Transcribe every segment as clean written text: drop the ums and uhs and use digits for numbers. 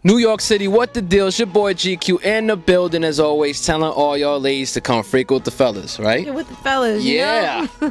New York City, what the deal? It's your boy GeeQue in the building as always, telling all y'all ladies to come freak with the fellas, right? Yeah, with the fellas, yeah. You know?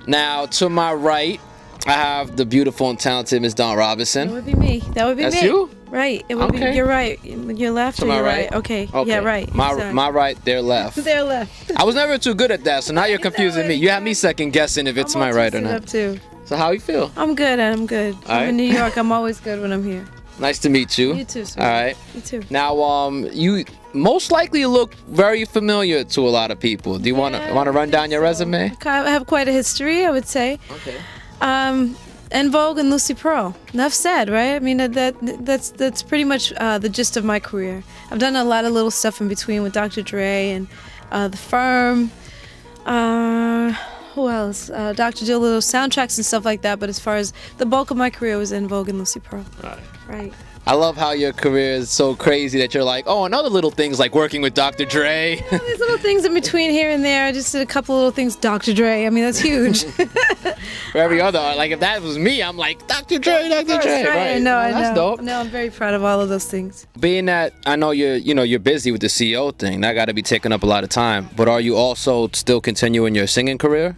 Now, to my right, I have the beautiful and talented Miss Dawn Robinson. That would be me. That would be That's me. you? Right. It would Okay. be. You're right. Your left To or my your right? Okay. Okay. Yeah, right. My right, their left. Their left. I was never too good at that, so now you're confusing me. You have me exactly. second guessing if it's I'm my all right or twisted not. up too. So how you feel? I'm good. I'm good. All I'm in right. New York. I'm always good when I'm here. Nice to meet you. You too, sir. All right. You too. Now, you most likely look very familiar to a lot of people. Do you want to run down your resume? I have quite a history, I would say. Okay. En Vogue and Lucy Pearl. Enough said, right? I mean, that's pretty much the gist of my career. I've done a lot of little stuff in between with Dr. Dre and The Firm. Who else? Dr. Jill, little soundtracks and stuff like that. But as far as the bulk of my career was En Vogue and Lucy Pearl. Right. I love how your career is so crazy that you're like, oh, and other little things like working with Dr. Dre. Yeah, these little things in between here and there. I just did a couple little things. Dr. Dre. I mean, that's huge. For every other, like if that was me, I'm like Dr. Dre, Dr. Dre. Right. I know. That's dope. No, I'm very proud of all of those things. Being that I know you're busy with the CEO thing, that got to be taking up a lot of time. But are you also still continuing your singing career?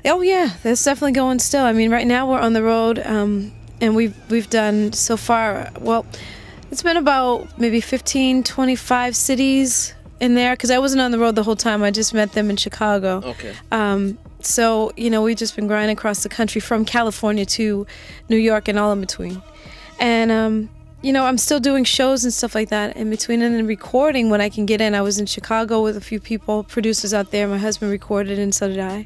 Oh yeah, that's definitely going still. I mean, right now we're on the road. And we've done so far, well, it's been about maybe 15, 25 cities in there, because I wasn't on the road the whole time. I just met them in Chicago. Okay. So, we've just been grinding across the country from California to New York and all in between. And, I'm still doing shows and stuff like that in between, and then recording when I can get in. I was in Chicago with a few people, producers out there. My husband recorded, and so did I.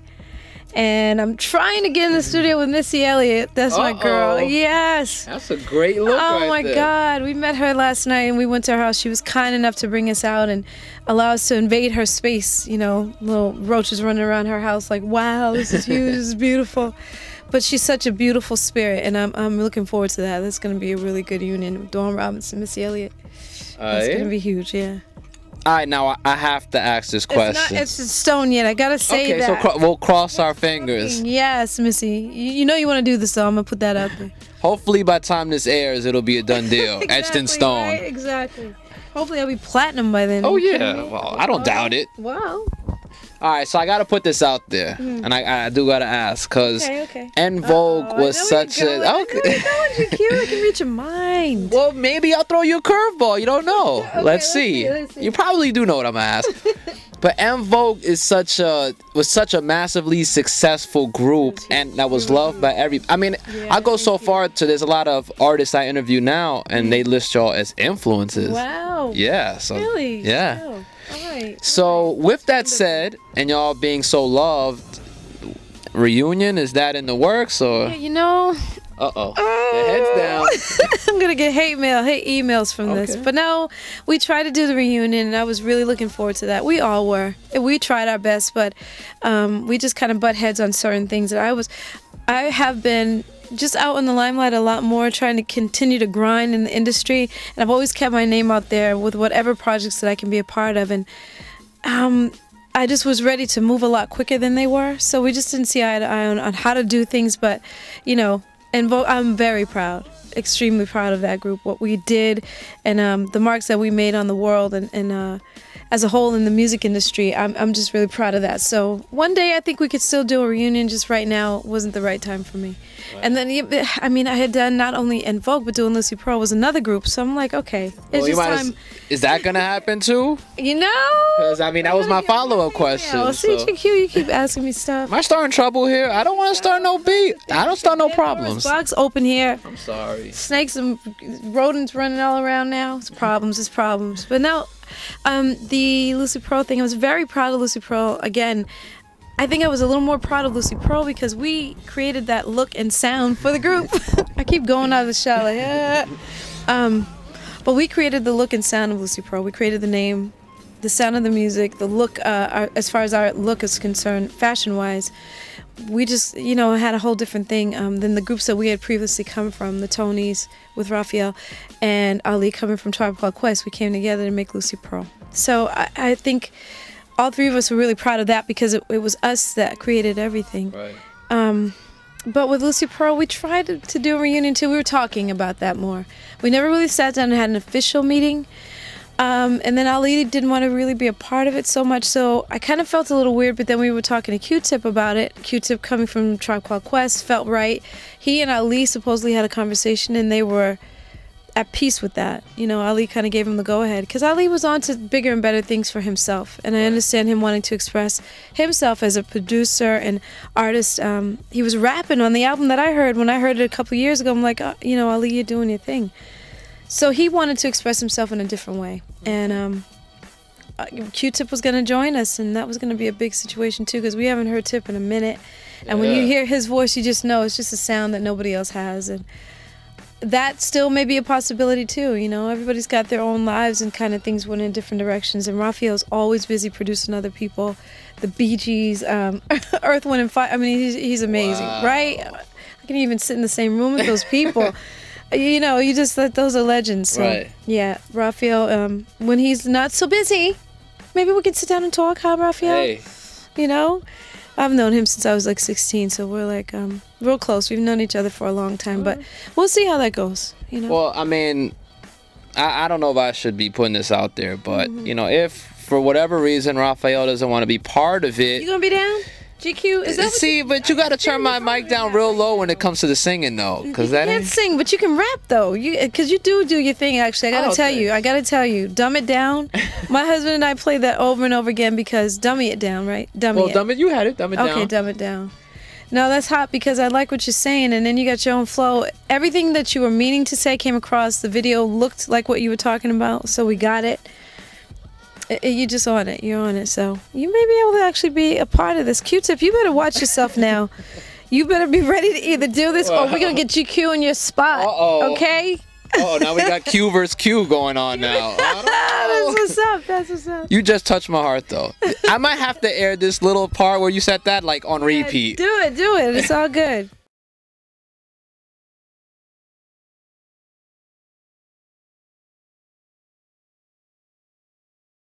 And I'm trying to get in the studio with Missy Elliott. That's my girl. Yes. That's a great look Oh right my there. God. We met her last night and we went to her house. She was kind enough to bring us out and allow us to invade her space. Little roaches running around her house like, wow, this is huge, this is beautiful. But she's such a beautiful spirit, and I'm looking forward to that. That's going to be a really good union with Dawn Robinson, Missy Elliott. That's going to be huge, yeah. All right, now I have to ask this question. It's in stone yet. I gotta say that. Okay, so we'll cross our fingers. Yes, Missy. You know you want to do this, so I'm gonna put that out there. Hopefully, by the time this airs, it'll be a done deal, Exactly, etched in stone. Right? Exactly. Hopefully, I'll be platinum by then. Oh yeah. Well, I don't doubt it. Wow. All right, so I gotta put this out there, and I do gotta ask, cause En Vogue was such a I know you're GeeQue. I can read your mind. Well, maybe I'll throw you a curveball. You don't know. Let's see. You probably do know what I'm gonna ask. But En Vogue was such a massively successful group, and that was loved by every. I mean, I go so far to there's a lot of artists I interview now, and they list y'all as influences. Wow. Yeah. So. Really? Yeah. Oh. All right. So with that said, and y'all being so loved, reunion, is that in the works or? Yeah, Uh-oh. Heads down. I'm gonna get hate emails from this. But no, we tried to do the reunion, and I was really looking forward to that. We all were. We tried our best, but we just kind of butt heads on certain things. And I have been just out in the limelight a lot more, trying to continue to grind in the industry, and I've always kept my name out there with whatever projects that I can be a part of. And I just was ready to move a lot quicker than they were, so we just didn't see eye to eye on how to do things. But and I'm very proud, extremely proud of that group, what we did, and the marks that we made on the world, and as a whole in the music industry. I'm just really proud of that. So one day I think we could still do a reunion. Just right now wasn't the right time for me. Right. And then I had done not only En Vogue, but doing Lucy Pearl was another group. So I'm like, okay, it's just time. Is that gonna happen too? Because that was my follow-up question. Yeah, see, GeeQue, you keep asking me stuff. Am I starting trouble here? I don't want to start no beef. I don't start no problems. Box open here. I'm sorry. Snakes and rodents running all around now. It's problems. But now, the Lucy Pearl thing, I was very proud of Lucy Pearl. Again, I think I was a little more proud of Lucy Pearl because we created that look and sound for the group. I keep going out of the shell like, but we created the look and sound of Lucy Pearl. We created the name, the sound of the music, the look, as far as our look is concerned, fashion-wise. We just, had a whole different thing than the groups that we had previously come from, the Tonys with Raphael and Ali coming from Tribe Called Quest. We came together to make Lucy Pearl. So I think all three of us were really proud of that because it was us that created everything. Right. but with Lucy Pearl, we tried to do a reunion too. We were talking about that more. We never really sat down and had an official meeting. And then Ali didn't want to really be a part of it so much, so I kind of felt a little weird, but then we were talking to Q-Tip about it. Q-Tip, coming from Tribe Called Quest, felt right. He and Ali supposedly had a conversation, and they were at peace with that. You know, Ali kind of gave him the go-ahead, because Ali was on to bigger and better things for himself, and I understand him wanting to express himself as a producer and artist. He was rapping on the album that I heard. When I heard it a couple years ago, I'm like, you know, Ali, you're doing your thing. So he wanted to express himself in a different way, and Q-Tip was going to join us, and that was going to be a big situation too, because we haven't heard Tip in a minute, and when you hear his voice, you just know it's just a sound that nobody else has, and that still may be a possibility too. You know, everybody's got their own lives, and kind of things went in different directions, and Raphael's always busy producing other people, the Bee Gees, Earth, Wind and Fire. I mean, he's amazing, right? I can even sit in the same room with those people. You know, you just let those are legends. So, right. Yeah, Raphael, when he's not so busy, maybe we can sit down and talk, huh, Raphael? Hey. You know? I've known him since I was like 16, so we're like real close. We've known each other for a long time, but we'll see how that goes, you know? Well, I mean, I don't know if I should be putting this out there, but, you know, if for whatever reason Raphael doesn't want to be part of it... You gonna be down? GeeQue, is that See, but you gotta turn my mic down real low when it comes to the singing, though, because that can't sing, but you can rap though. Because you do your thing. Actually, I gotta tell you, dumb it down. My husband and I played that over and over again because dummy it down, right? Dumb it. You had it. Dumb it down. Okay, dumb it down. No, that's hot because I like what you're saying, and then you got your own flow. Everything that you were meaning to say came across. The video looked like what you were talking about, so we got it. You're just on it. You're on it. So you may be able to actually be a part of this. Q-Tip, you better watch yourself now. You better be ready to either do this or we're going to get GeeQue in your spot. Uh-oh. Okay? Oh, now we got Q versus Q going on now. That's what's up. That's what's up. You just touched my heart, though. I might have to air this little part where you said that, like, on repeat. Do it. It's all good.